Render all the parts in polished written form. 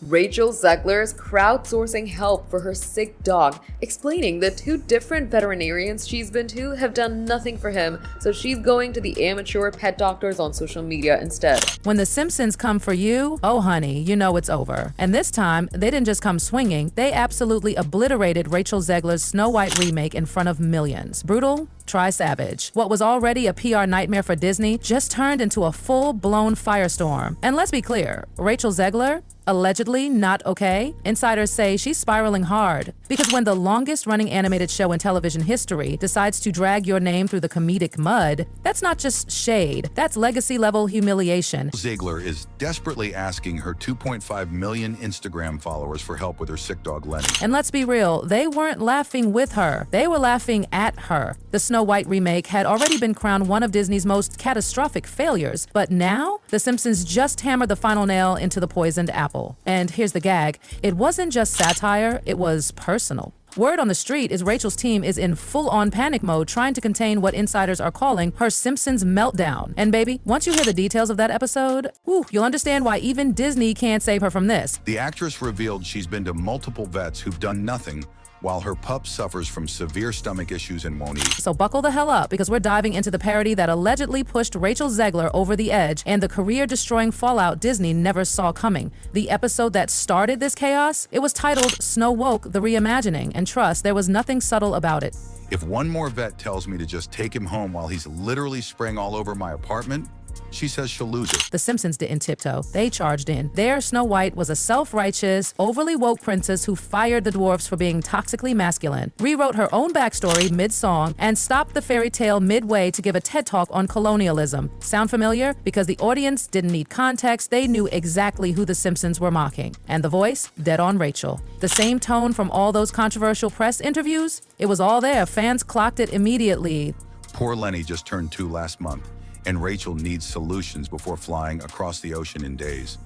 Rachel Zegler is crowdsourcing help for her sick dog, explaining that 2 different veterinarians she's been to have done nothing for him, so she's going to the amateur pet doctors on social media instead. When the Simpsons come for you, oh honey, you know it's over. And this time, they didn't just come swinging, they absolutely obliterated Rachel Zegler's Snow White remake in front of millions. Brutal? Try savage. What was already a PR nightmare for Disney just turned into a full-blown firestorm. And let's be clear, Rachel Zegler? Allegedly not okay? Insiders say she's spiraling hard. Because when the longest-running animated show in television history decides to drag your name through the comedic mud, that's not just shade, that's legacy-level humiliation. Zegler is desperately asking her 2.5 million Instagram followers for help with her sick dog Lenny. And let's be real, they weren't laughing with her, they were laughing at her. The Snow White remake had already been crowned one of Disney's most catastrophic failures, but now, The Simpsons just hammered the final nail into the poisoned apple. And here's the gag, it wasn't just satire, it was personal. Word on the street is Rachel's team is in full-on panic mode trying to contain what insiders are calling her Simpsons meltdown. And baby, once you hear the details of that episode, you'll understand why even Disney can't save her from this. The actress revealed she's been to multiple vets who've done nothing, while her pup suffers from severe stomach issues and won't eat. So buckle the hell up, because we're diving into the parody that allegedly pushed Rachel Zegler over the edge and the career-destroying fallout Disney never saw coming. The episode that started this chaos, it was titled Snow Woke: The Reimagining, and trust, there was nothing subtle about it. If one more vet tells me to just take him home while he's literally spraying all over my apartment, she says she'll lose it. The Simpsons didn't tiptoe. They charged in. Their Snow White was a self-righteous, overly woke princess who fired the dwarfs for being toxically masculine, rewrote her own backstory mid-song, and stopped the fairy tale midway to give a TED Talk on colonialism. Sound familiar? Because the audience didn't need context, they knew exactly who the Simpsons were mocking. And the voice? Dead on Rachel. The same tone from all those controversial press interviews? It was all there. Fans clocked it immediately. Poor Lenny just turned 2 last month, and Rachel needs solutions before flying across the ocean in days.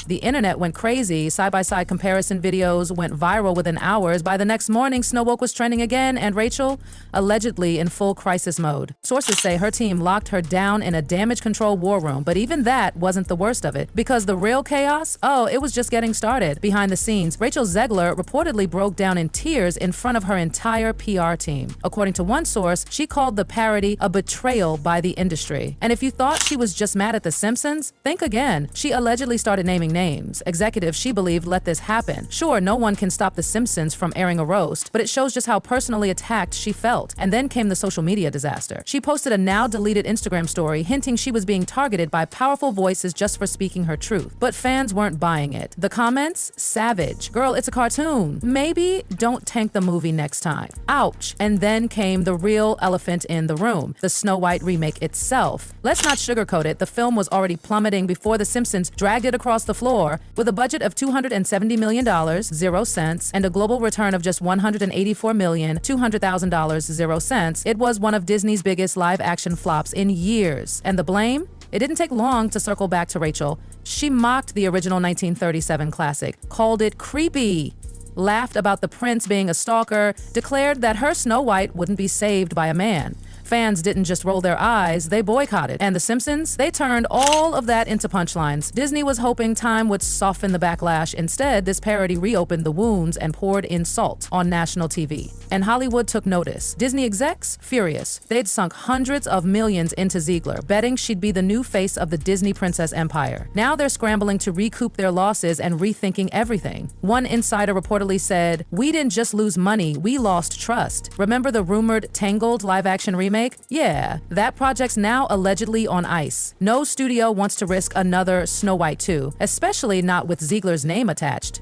The internet went crazy. Side-by-side comparison videos went viral within hours. By the next morning, Snow Woke was trending again, and Rachel, allegedly in full crisis mode. Sources say her team locked her down in a damage control war room, but even that wasn't the worst of it. Because the real chaos? Oh, it was just getting started. Behind the scenes, Rachel Zegler reportedly broke down in tears in front of her entire PR team. According to one source, she called the parody a betrayal by the industry. And if you thought she was just mad at The Simpsons, think again. She allegedly started naming names. Executives she believed let this happen. Sure, no one can stop The Simpsons from airing a roast, but it shows just how personally attacked she felt. And then came the social media disaster. She posted a now-deleted Instagram story hinting she was being targeted by powerful voices just for speaking her truth. But fans weren't buying it. The comments? Savage. Girl, it's a cartoon. Maybe don't tank the movie next time. Ouch. And then came the real elephant in the room, the Snow White remake itself. Let's not sugarcoat it. The film was already plummeting before The Simpsons dragged it across the floor. With a budget of $270 million, 0 cents, and a global return of just $184,200,000, 0 cents, it was one of Disney's biggest live-action flops in years. And the blame? It didn't take long to circle back to Rachel. She mocked the original 1937 classic, called it creepy, laughed about the prince being a stalker, declared that her Snow White wouldn't be saved by a man. Fans didn't just roll their eyes, they boycotted. And The Simpsons, they turned all of that into punchlines. Disney was hoping time would soften the backlash. Instead, this parody reopened the wounds and poured in salt on national TV. And Hollywood took notice. Disney execs, furious. They'd sunk hundreds of millions into Zegler, betting she'd be the new face of the Disney princess empire. Now they're scrambling to recoup their losses and rethinking everything. One insider reportedly said, "We didn't just lose money, we lost trust. Remember the rumored Tangled live-action remake? Yeah, that project's now allegedly on ice. No studio wants to risk another Snow White 2, especially not with Zegler's name attached."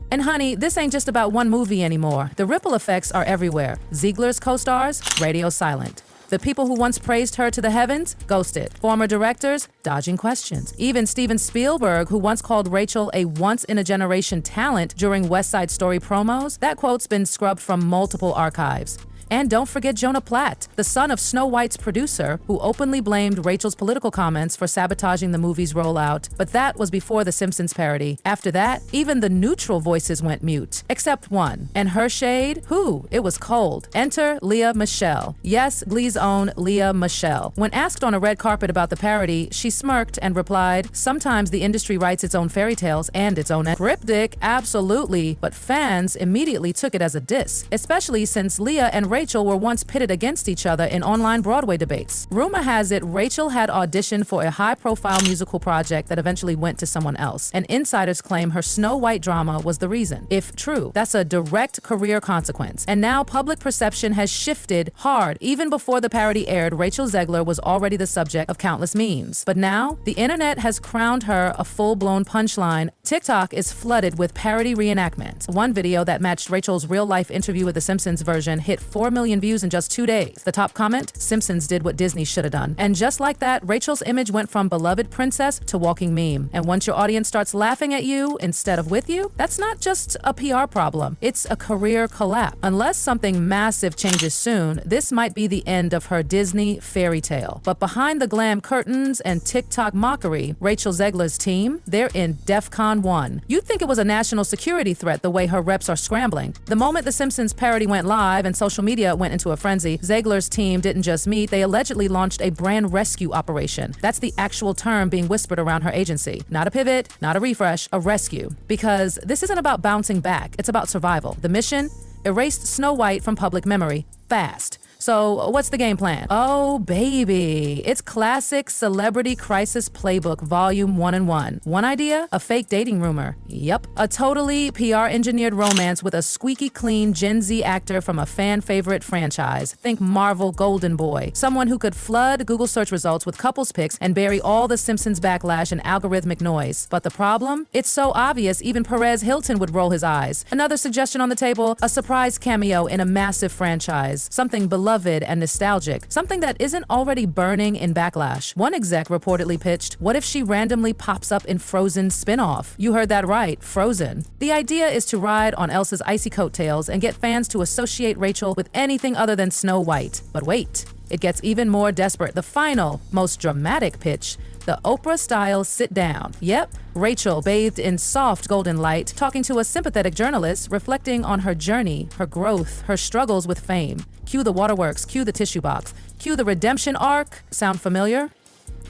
And honey, this ain't just about one movie anymore. The ripple effects are everywhere. Zegler's co-stars, radio silent. The people who once praised her to the heavens, ghosted. Former directors, dodging questions. Even Steven Spielberg, who once called Rachel a once-in-a-generation talent during West Side Story promos, that quote's been scrubbed from multiple archives. And don't forget Jonah Platt, the son of Snow White's producer, who openly blamed Rachel's political comments for sabotaging the movie's rollout. But that was before the Simpsons parody. After that, even the neutral voices went mute, except one. And her shade? Who? It was cold. Enter Lea Michele. Yes, Glee's own Lea Michele. When asked on a red carpet about the parody, she smirked and replied, "Sometimes the industry writes its own fairy tales and its own cryptic, absolutely, but fans immediately took it as a diss, especially since Lea and Rachel were once pitted against each other in online Broadway debates. Rumor has it Rachel had auditioned for a high-profile musical project that eventually went to someone else, and insiders claim her Snow White drama was the reason. If true, that's a direct career consequence. And now public perception has shifted hard. Even before the parody aired, Rachel Zegler was already the subject of countless memes. But now, the internet has crowned her a full-blown punchline. TikTok is flooded with parody reenactments. One video that matched Rachel's real-life interview with the Simpsons version hit 4 million views in just 2 days. The top comment, "Simpsons did what Disney should have done." And just like that, Rachel's image went from beloved princess to walking meme. And once your audience starts laughing at you instead of with you, that's not just a PR problem, it's a career collapse. Unless something massive changes soon, this might be the end of her Disney fairy tale. But behind the glam curtains and TikTok mockery, Rachel Zegler's team, they're in DEFCON 1. You'd think it was a national security threat the way her reps are scrambling. The moment the Simpsons parody went live and social media went into a frenzy, Zegler's team didn't just meet, they allegedly launched a brand rescue operation. That's the actual term being whispered around her agency. Not a pivot, not a refresh, a rescue. Because this isn't about bouncing back, it's about survival. The mission? Erased Snow White from public memory fast. So what's the game plan? Oh, baby. It's classic Celebrity Crisis Playbook Volume 1 and 1. One idea? A fake dating rumor. Yep. A totally PR-engineered romance with a squeaky clean Gen Z actor from a fan-favorite franchise. Think Marvel Golden Boy. Someone who could flood Google search results with couples pics and bury all the Simpsons backlash and algorithmic noise. But the problem? It's so obvious even Perez Hilton would roll his eyes. Another suggestion on the table? A surprise cameo in a massive franchise. Something beloved and nostalgic, something that isn't already burning in backlash. One exec reportedly pitched, what if she randomly pops up in Frozen spin-off? You heard that right, Frozen. The idea is to ride on Elsa's icy coattails and get fans to associate Rachel with anything other than Snow White. But wait, it gets even more desperate. The final, most dramatic pitch, the Oprah-style sit-down. Yep, Rachel, bathed in soft golden light, talking to a sympathetic journalist, reflecting on her journey, her growth, her struggles with fame. Cue the waterworks, cue the tissue box, cue the redemption arc. Sound familiar?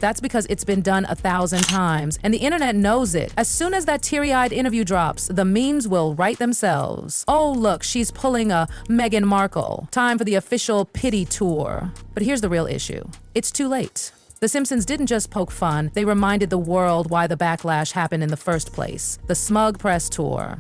That's because it's been done 1,000 times, and the internet knows it. As soon as that teary-eyed interview drops, the memes will write themselves. Oh, look, she's pulling a Meghan Markle. Time for the official pity tour. But here's the real issue. It's too late. The Simpsons didn't just poke fun, they reminded the world why the backlash happened in the first place. The smug press tour.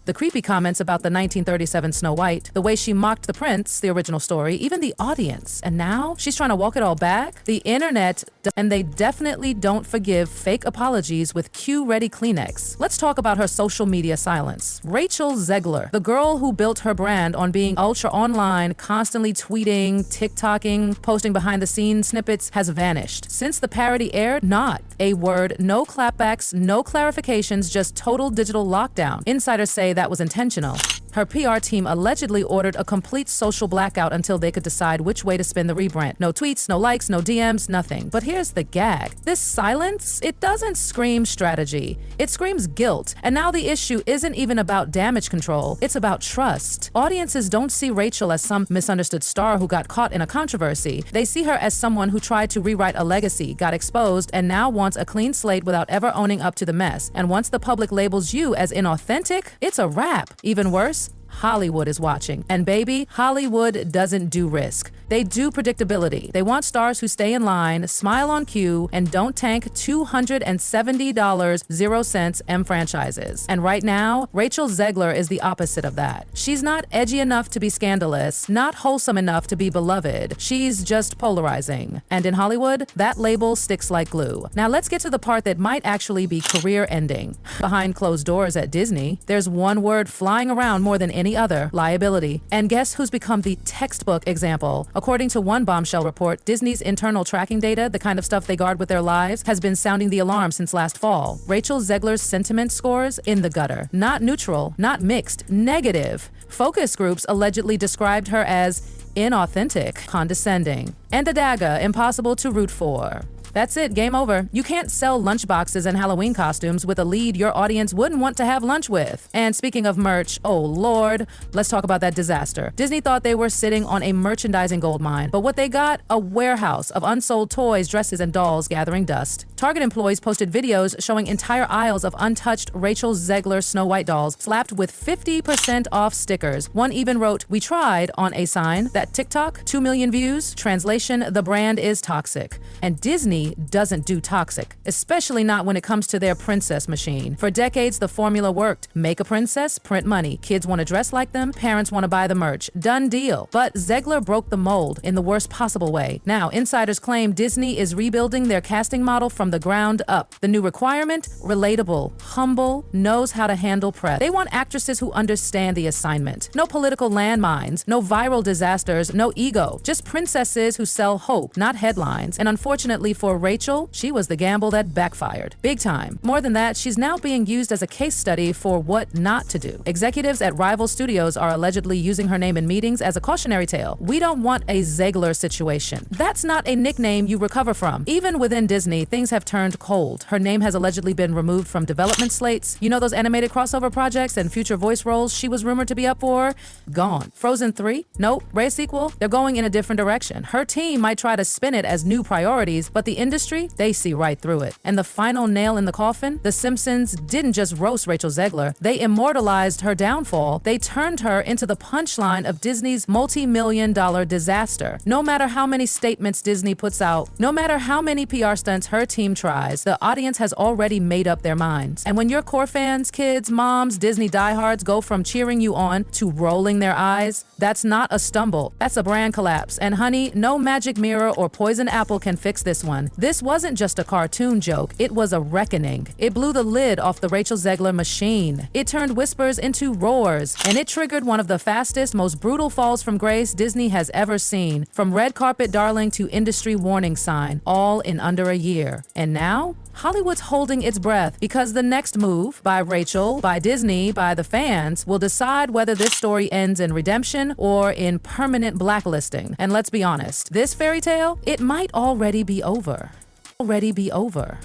The creepy comments about the 1937 Snow White, the way she mocked the prince, the original story, even the audience. And now she's trying to walk it all back? The internet, and they definitely don't forgive fake apologies with cue-ready Kleenex. Let's talk about her social media silence. Rachel Zegler, the girl who built her brand on being ultra online, constantly tweeting, TikToking, posting behind-the-scenes snippets, has vanished. Since the parody aired, not a word, no clapbacks, no clarifications, just total digital lockdown. Insiders say that was intentional. Her PR team allegedly ordered a complete social blackout until they could decide which way to spin the rebrand. No tweets, no likes, no DMs, nothing. But here's the gag. This silence, it doesn't scream strategy. It screams guilt. And now the issue isn't even about damage control. It's about trust. Audiences don't see Rachel as some misunderstood star who got caught in a controversy. They see her as someone who tried to rewrite a legacy, got exposed, and now wants a clean slate without ever owning up to the mess. And once the public labels you as inauthentic, it's a wrap. Even worse, Hollywood is watching. And baby, Hollywood doesn't do risk. They do predictability. They want stars who stay in line, smile on cue, and don't tank $270 0 M franchises. And right now, Rachel Zegler is the opposite of that. She's not edgy enough to be scandalous, not wholesome enough to be beloved. She's just polarizing. And in Hollywood, that label sticks like glue. Now let's get to the part that might actually be career-ending. Behind closed doors at Disney, there's one word flying around more than any other liability. And guess who's become the textbook example? According to one bombshell report, Disney's internal tracking data, the kind of stuff they guard with their lives, has been sounding the alarm since last fall. Rachel Zegler's sentiment scores in the gutter. Not neutral, not mixed, negative. Focus groups allegedly described her as inauthentic, condescending, and a dagger impossible to root for. That's it, game over. You can't sell lunchboxes and Halloween costumes with a lead your audience wouldn't want to have lunch with. And speaking of merch, oh lord, let's talk about that disaster. Disney thought they were sitting on a merchandising goldmine, but what they got? A warehouse of unsold toys, dresses, and dolls gathering dust. Target employees posted videos showing entire aisles of untouched Rachel Zegler Snow White dolls slapped with 50% off stickers. One even wrote, "We tried" on a sign. That TikTok, 2 million views. Translation, the brand is toxic. And Disney doesn't do toxic, especially not when it comes to their princess machine. For decades, the formula worked. Make a princess, print money. Kids want to dress like them, parents want to buy the merch. Done deal. But Zegler broke the mold in the worst possible way. Now, insiders claim Disney is rebuilding their casting model from the ground up. The new requirement? Relatable, humble, knows how to handle press. They want actresses who understand the assignment. No political landmines, no viral disasters, no ego. Just princesses who sell hope, not headlines. And unfortunately for Rachel, she was the gamble that backfired. Big time. More than that, she's now being used as a case study for what not to do. Executives at rival studios are allegedly using her name in meetings as a cautionary tale. We don't want a Zegler situation. That's not a nickname you recover from. Even within Disney, things have turned cold. Her name has allegedly been removed from development slates. You know those animated crossover projects and future voice roles she was rumored to be up for? Gone. Frozen 3? Nope. Ray sequel? They're going in a different direction. Her team might try to spin it as new priorities, but the industry, they see right through it. And the final nail in the coffin? The Simpsons didn't just roast Rachel Zegler. They immortalized her downfall. They turned her into the punchline of Disney's multi-million-dollar disaster. No matter how many statements Disney puts out, no matter how many PR stunts her team tries, the audience has already made up their minds. And when your core fans, kids, moms, Disney diehards go from cheering you on to rolling their eyes, that's not a stumble. That's a brand collapse. And honey, no magic mirror or poison apple can fix this one. This wasn't just a cartoon joke, it was a reckoning. It blew the lid off the Rachel Zegler machine. It turned whispers into roars, and it triggered one of the fastest, most brutal falls from grace Disney has ever seen. From red carpet darling to industry warning sign, all in under a year. And now, Hollywood's holding its breath because the next move by Rachel, by Disney, by the fans will decide whether this story ends in redemption or in permanent blacklisting. And let's be honest, this fairy tale, it might already be over. Already be over.